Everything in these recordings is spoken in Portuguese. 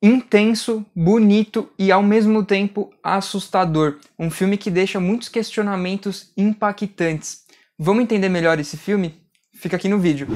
Intenso, bonito e ao mesmo tempo assustador. Um filme que deixa muitos questionamentos impactantes. Vamos entender melhor esse filme? Fica aqui no vídeo.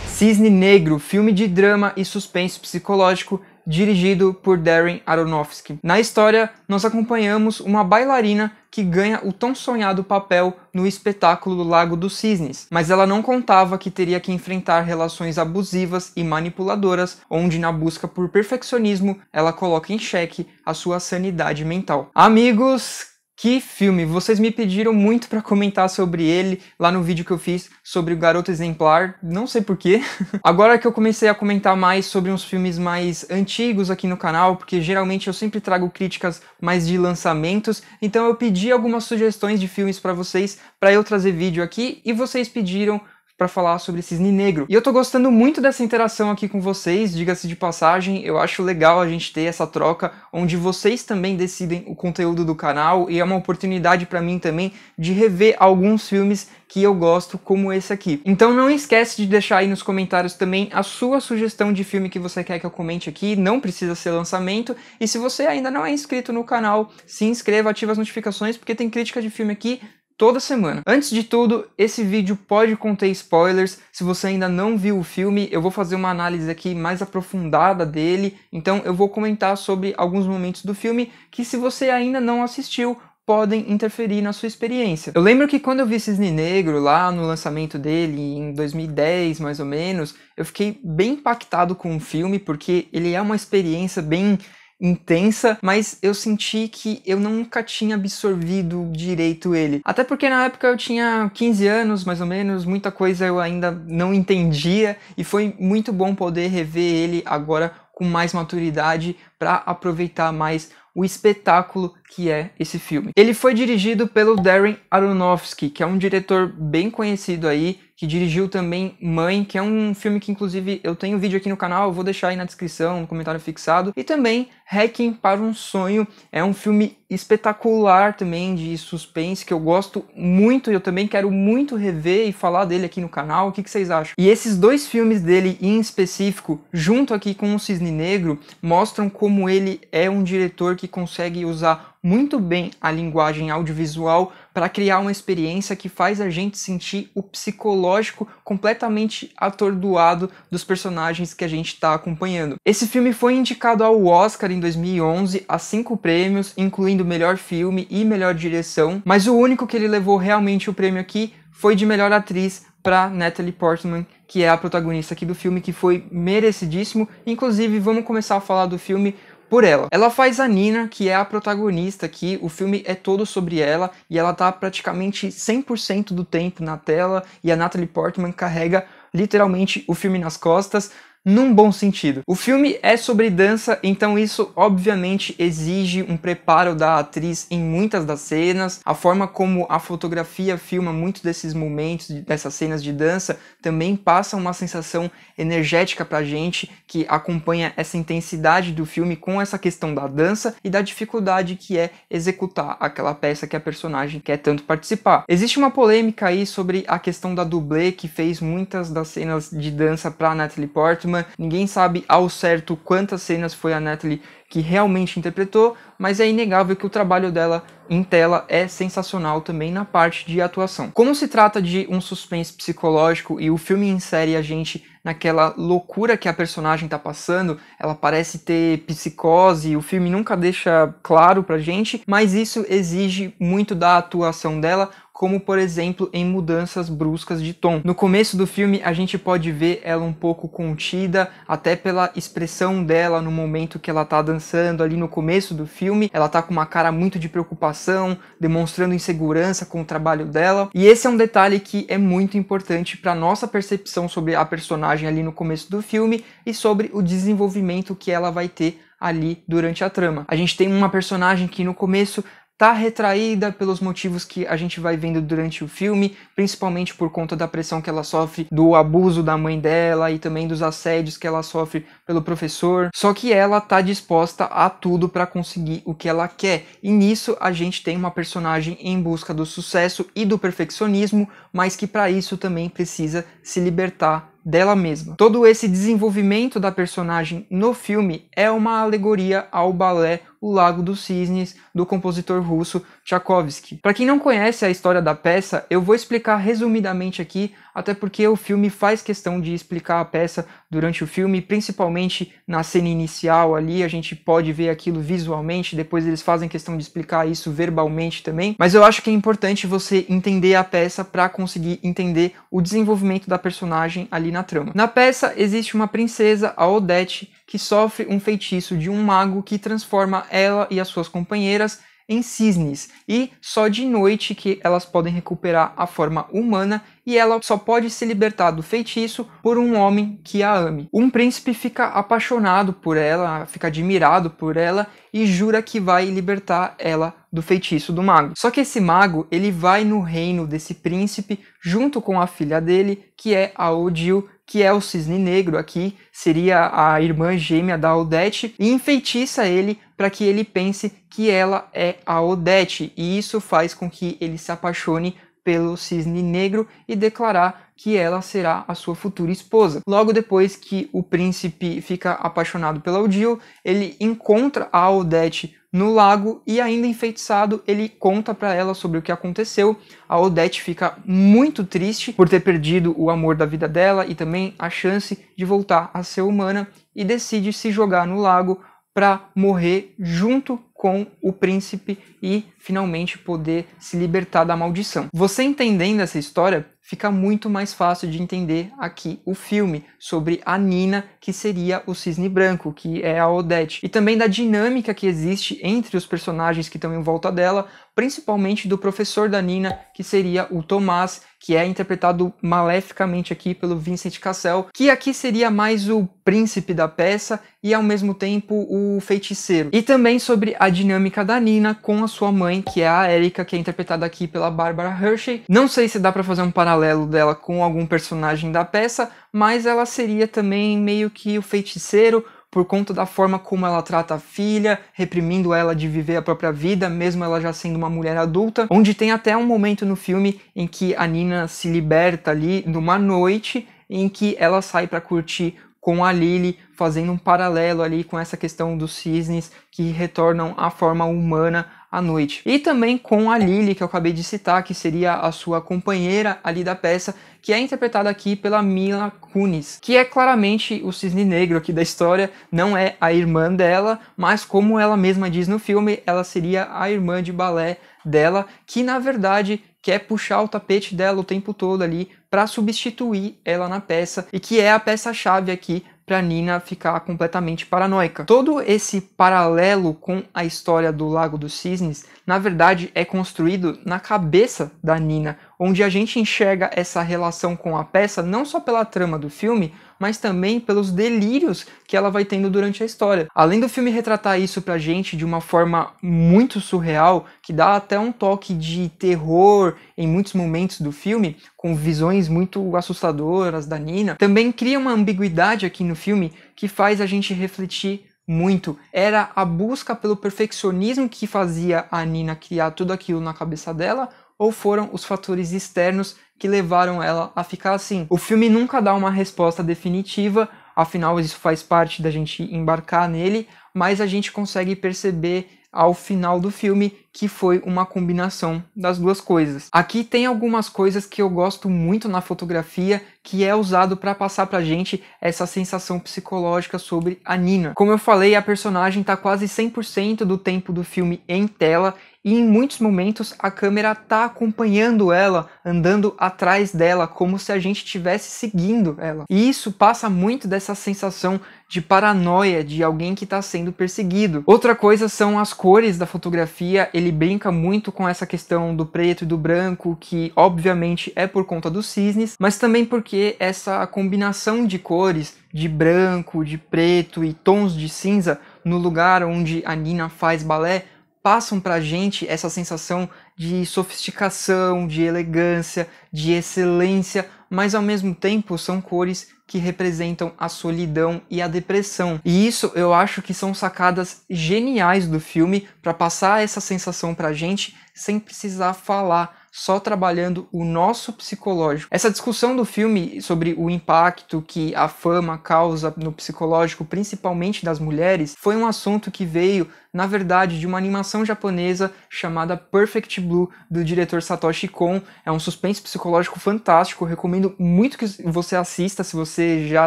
Cisne Negro, filme de drama e suspense psicológico dirigido por Darren Aronofsky. Na história, nós acompanhamos uma bailarina que ganha o tão sonhado papel no espetáculo Lago dos Cisnes, mas ela não contava que teria que enfrentar relações abusivas e manipuladoras, onde na busca por perfeccionismo ela coloca em xeque a sua sanidade mental. Amigos, que filme! Vocês me pediram muito para comentar sobre ele lá no vídeo que eu fiz sobre o Garoto Exemplar, não sei porquê. Agora que eu comecei a comentar mais sobre uns filmes mais antigos aqui no canal, porque geralmente eu sempre trago críticas mais de lançamentos, então eu pedi algumas sugestões de filmes para vocês, para eu trazer vídeo aqui, e vocês pediram para falar sobre Cisne Negro. E eu tô gostando muito dessa interação aqui com vocês, diga-se de passagem, eu acho legal a gente ter essa troca, onde vocês também decidem o conteúdo do canal, e é uma oportunidade para mim também de rever alguns filmes que eu gosto, como esse aqui. Então não esquece de deixar aí nos comentários também a sua sugestão de filme que você quer que eu comente aqui, não precisa ser lançamento, e se você ainda não é inscrito no canal, se inscreva, ativa as notificações, porque tem crítica de filme aqui toda semana. Antes de tudo, esse vídeo pode conter spoilers. Se você ainda não viu o filme, eu vou fazer uma análise aqui mais aprofundada dele, então eu vou comentar sobre alguns momentos do filme que, se você ainda não assistiu, podem interferir na sua experiência. Eu lembro que quando eu vi Cisne Negro lá no lançamento dele, em 2010 mais ou menos, eu fiquei bem impactado com o filme, porque ele é uma experiência bem intensa, mas eu senti que eu nunca tinha absorvido direito ele. Até porque na época eu tinha 15 anos, mais ou menos, muita coisa eu ainda não entendia, e foi muito bom poder rever ele agora com mais maturidade para aproveitar mais o espetáculo que é esse filme. Ele foi dirigido pelo Darren Aronofsky, que é um diretor bem conhecido aí, que dirigiu também Mãe, que é um filme que inclusive eu tenho vídeo aqui no canal, eu vou deixar aí na descrição, no comentário fixado, e também Requiem para um Sonho, é um filme espetacular também de suspense, que eu gosto muito, e eu também quero muito rever e falar dele aqui no canal. O que vocês acham? E esses dois filmes dele em específico, junto aqui com o Cisne Negro, mostram como ele é um diretor que consegue usar muito bem a linguagem audiovisual para criar uma experiência que faz a gente sentir o psicológico completamente atordoado dos personagens que a gente está acompanhando. Esse filme foi indicado ao Oscar em 2011 a 5 prêmios, incluindo melhor filme e melhor direção, mas o único que ele levou realmente o prêmio aqui foi de melhor atriz para Natalie Portman, que é a protagonista aqui do filme, que foi merecidíssimo. Inclusive, vamos começar a falar do filme por ela. Ela faz a Nina, que é a protagonista aqui, o filme é todo sobre ela, e ela tá praticamente 100% do tempo na tela, e a Natalie Portman carrega literalmente o filme nas costas, num bom sentido. O filme é sobre dança, então isso obviamente exige um preparo da atriz em muitas das cenas. A forma como a fotografia filma muitos desses momentos, dessas cenas de dança, também passa uma sensação energética pra gente, que acompanha essa intensidade do filme com essa questão da dança e da dificuldade que é executar aquela peça que a personagem quer tanto participar. Existe uma polêmica aí sobre a questão da dublê que fez muitas das cenas de dança pra Natalie Portman. Ninguém sabe ao certo quantas cenas foi a Natalie que realmente interpretou, mas é inegável que o trabalho dela em tela é sensacional também na parte de atuação. Como se trata de um suspense psicológico e o filme insere a gente naquela loucura que a personagem está passando, ela parece ter psicose, o filme nunca deixa claro pra gente, mas isso exige muito da atuação dela, como por exemplo em mudanças bruscas de tom. No começo do filme a gente pode ver ela um pouco contida, até pela expressão dela no momento que ela tá dançando ali no começo do filme, ela tá com uma cara muito de preocupação, demonstrando insegurança com o trabalho dela, e esse é um detalhe que é muito importante para nossa percepção sobre a personagem ali no começo do filme e sobre o desenvolvimento que ela vai ter ali durante a trama. A gente tem uma personagem que no começo tá retraída pelos motivos que a gente vai vendo durante o filme, principalmente por conta da pressão que ela sofre do abuso da mãe dela e também dos assédios que ela sofre pelo professor. Só que ela tá disposta a tudo para conseguir o que ela quer. E nisso a gente tem uma personagem em busca do sucesso e do perfeccionismo, mas que para isso também precisa se libertar dela mesma. Todo esse desenvolvimento da personagem no filme é uma alegoria ao balé O Lago dos Cisnes, do compositor russo Tchaikovsky. Para quem não conhece a história da peça, eu vou explicar resumidamente aqui, até porque o filme faz questão de explicar a peça durante o filme, principalmente na cena inicial ali, a gente pode ver aquilo visualmente, depois eles fazem questão de explicar isso verbalmente também, mas eu acho que é importante você entender a peça para conseguir entender o desenvolvimento da personagem ali na trama. Na peça existe uma princesa, a Odette, que sofre um feitiço de um mago que transforma ela e as suas companheiras em cisnes, e só de noite que elas podem recuperar a forma humana, e ela só pode se libertar do feitiço por um homem que a ame. Um príncipe fica apaixonado por ela, fica admirado por ela e jura que vai libertar ela do feitiço do mago. Só que esse mago, ele vai no reino desse príncipe junto com a filha dele, que é a Odile, que é o cisne negro aqui, seria a irmã gêmea da Odette, e enfeitiça ele para que ele pense que ela é a Odette, e isso faz com que ele se apaixone pelo cisne negro e declarar que ela será a sua futura esposa. Logo depois que o príncipe fica apaixonado pela Odile, ele encontra a Odette no lago e, ainda enfeitiçado, ele conta para ela sobre o que aconteceu. A Odette fica muito triste por ter perdido o amor da vida dela e também a chance de voltar a ser humana, e decide se jogar no lago para morrer junto com o príncipe e finalmente poder se libertar da maldição. Você entendendo essa história, fica muito mais fácil de entender aqui o filme sobre a Nina, que seria o cisne branco, que é a Odette, e também da dinâmica que existe entre os personagens que estão em volta dela, principalmente do professor da Nina, que seria o Tomás, que é interpretado maleficamente aqui pelo Vincent Cassel, que aqui seria mais o príncipe da peça e ao mesmo tempo o feiticeiro. E também sobre a dinâmica da Nina com a sua mãe, que é a Erika, que é interpretada aqui pela Barbara Hershey. Não sei se dá para fazer um paralelo dela com algum personagem da peça, mas ela seria também meio que o feiticeiro, por conta da forma como ela trata a filha, reprimindo ela de viver a própria vida, mesmo ela já sendo uma mulher adulta, onde tem até um momento no filme em que a Nina se liberta ali numa noite em que ela sai para curtir com a Lily, fazendo um paralelo ali com essa questão dos cisnes que retornam à forma humana à noite. E também com a Lily, que eu acabei de citar, que seria a sua companheira ali da peça, que é interpretada aqui pela Mila Kunis, que é claramente o cisne negro aqui da história, não é a irmã dela, mas como ela mesma diz no filme, ela seria a irmã de balé dela, que na verdade quer puxar o tapete dela o tempo todo ali para substituir ela na peça, e que é a peça-chave aqui para Nina ficar completamente paranoica. Todo esse paralelo com a história do Lago dos Cisnes, na verdade, é construído na cabeça da Nina, onde a gente enxerga essa relação com a peça não só pela trama do filme, mas também pelos delírios que ela vai tendo durante a história. Além do filme retratar isso pra gente de uma forma muito surreal, que dá até um toque de terror em muitos momentos do filme, com visões muito assustadoras da Nina, também cria uma ambiguidade aqui no filme que faz a gente refletir muito. Era a busca pelo perfeccionismo que fazia a Nina criar tudo aquilo na cabeça dela, ou foram os fatores externos que levaram ela a ficar assim? O filme nunca dá uma resposta definitiva, afinal isso faz parte da gente embarcar nele, mas a gente consegue perceber ao final do filme que foi uma combinação das duas coisas. Aqui tem algumas coisas que eu gosto muito na fotografia, que é usado para passar pra gente essa sensação psicológica sobre a Nina. Como eu falei, a personagem tá quase 100% do tempo do filme em tela, e em muitos momentos a câmera tá acompanhando ela, andando atrás dela, como se a gente estivesse seguindo ela. E isso passa muito dessa sensação de paranoia de alguém que está sendo perseguido. Outra coisa são as cores da fotografia. Ele brinca muito com essa questão do preto e do branco, que obviamente é por conta dos cisnes, mas também porque essa combinação de cores, de branco, de preto e tons de cinza, no lugar onde a Nina faz balé, passam pra gente essa sensação de sofisticação, de elegância, de excelência, mas ao mesmo tempo são cores que representam a solidão e a depressão. E isso eu acho que são sacadas geniais do filme para passar essa sensação pra gente sem precisar falar, só trabalhando o nosso psicológico. Essa discussão do filme sobre o impacto que a fama causa no psicológico, principalmente das mulheres, foi um assunto que veio, na verdade, de uma animação japonesa chamada Perfect Blue, do diretor Satoshi Kon. É um suspense psicológico fantástico, eu recomendo muito que você assista, se você já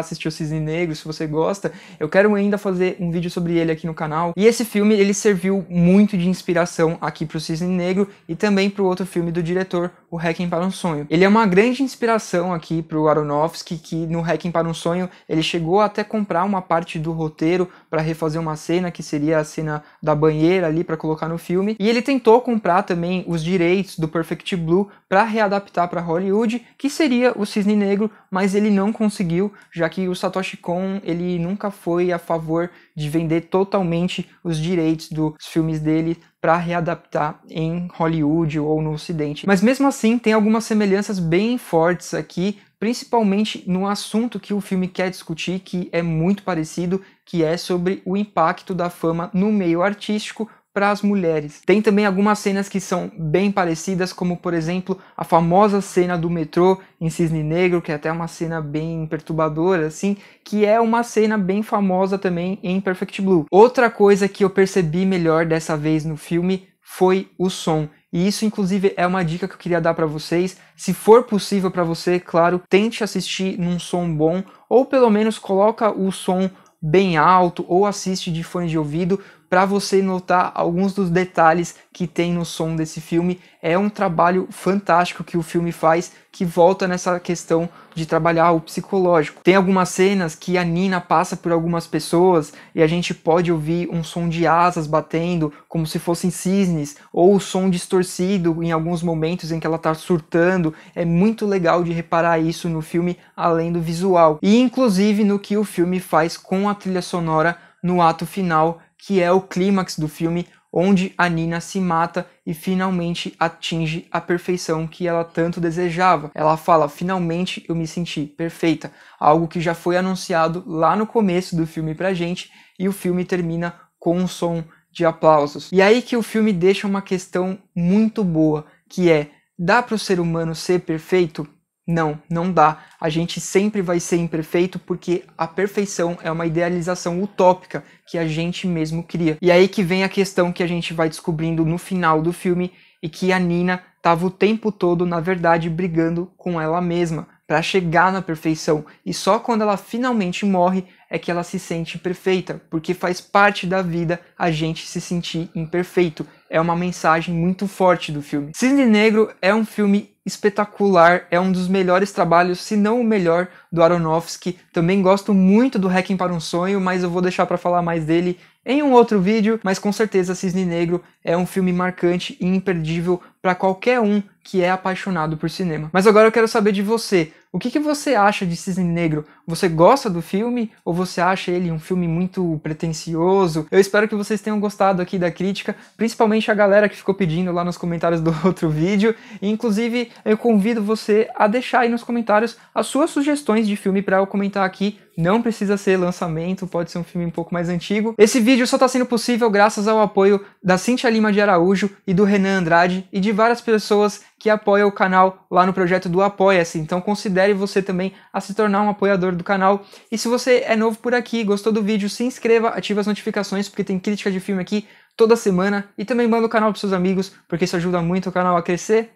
assistiu Cisne Negro, se você gosta. Eu quero ainda fazer um vídeo sobre ele aqui no canal. E esse filme, ele serviu muito de inspiração aqui pro Cisne Negro e também pro outro filme do diretor, o Requiem para um Sonho. Ele é uma grande inspiração aqui pro Aronofsky, que no Requiem para um Sonho ele chegou a até comprar uma parte do roteiro para refazer uma cena, que seria a cena da banheira ali para colocar no filme. E ele tentou comprar também os direitos do Perfect Blue para readaptar para Hollywood, que seria o Cisne Negro, mas ele não conseguiu, já que o Satoshi Kon ele nunca foi a favor de vender totalmente os direitos dos filmes dele para readaptar em Hollywood ou no Ocidente. Mas mesmo assim tem algumas semelhanças bem fortes aqui, principalmente no assunto que o filme quer discutir, que é muito parecido, que é sobre o impacto da fama no meio artístico para as mulheres. Tem também algumas cenas que são bem parecidas, como por exemplo a famosa cena do metrô em Cisne Negro, que é até uma cena bem perturbadora, assim, que é uma cena bem famosa também em Perfect Blue. Outra coisa que eu percebi melhor dessa vez no filme foi o som. E isso, inclusive, é uma dica que eu queria dar para vocês. Se for possível para você, claro, tente assistir num som bom, ou pelo menos coloca o som bem alto, ou assiste de fone de ouvido, para você notar alguns dos detalhes que tem no som desse filme. É um trabalho fantástico que o filme faz, que volta nessa questão de trabalhar o psicológico. Tem algumas cenas que a Nina passa por algumas pessoas e a gente pode ouvir um som de asas batendo, como se fossem cisnes, ou o som distorcido em alguns momentos em que ela está surtando. É muito legal de reparar isso no filme, além do visual. E inclusive no que o filme faz com a trilha sonora no ato final, que é o clímax do filme, onde a Nina se mata e finalmente atinge a perfeição que ela tanto desejava. Ela fala: finalmente eu me senti perfeita, algo que já foi anunciado lá no começo do filme pra gente, e o filme termina com um som de aplausos. E aí que o filme deixa uma questão muito boa, que é: dá para o ser humano ser perfeito? Não, não dá. A gente sempre vai ser imperfeito porque a perfeição é uma idealização utópica que a gente mesmo cria. E aí que vem a questão que a gente vai descobrindo no final do filme, e que a Nina estava o tempo todo, na verdade, brigando com ela mesma para chegar na perfeição. E só quando ela finalmente morre é que ela se sente perfeita, porque faz parte da vida a gente se sentir imperfeito. É uma mensagem muito forte do filme. Cisne Negro é um filme espetacular, é um dos melhores trabalhos, se não o melhor, do Aronofsky. Também gosto muito do Requiem para um Sonho, mas eu vou deixar para falar mais dele em um outro vídeo. Mas com certeza Cisne Negro é um filme marcante e imperdível para qualquer um que é apaixonado por cinema. Mas agora eu quero saber de você. O que você acha de Cisne Negro? Você gosta do filme ou você acha ele um filme muito pretensioso? Eu espero que vocês tenham gostado aqui da crítica, principalmente a galera que ficou pedindo lá nos comentários do outro vídeo. E, inclusive, eu convido você a deixar aí nos comentários as suas sugestões de filme para eu comentar aqui. Não precisa ser lançamento, pode ser um filme um pouco mais antigo. Esse vídeo só está sendo possível graças ao apoio da Cintia Lima de Araújo e do Renan Andrade e de várias pessoas que apoiam o canal lá no projeto do Apoia-se. Então considere você também a se tornar um apoiador do canal. E se você é novo por aqui, gostou do vídeo, se inscreva, ative as notificações, porque tem crítica de filme aqui toda semana. E também manda o canal para seus amigos, porque isso ajuda muito o canal a crescer.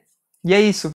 E é isso.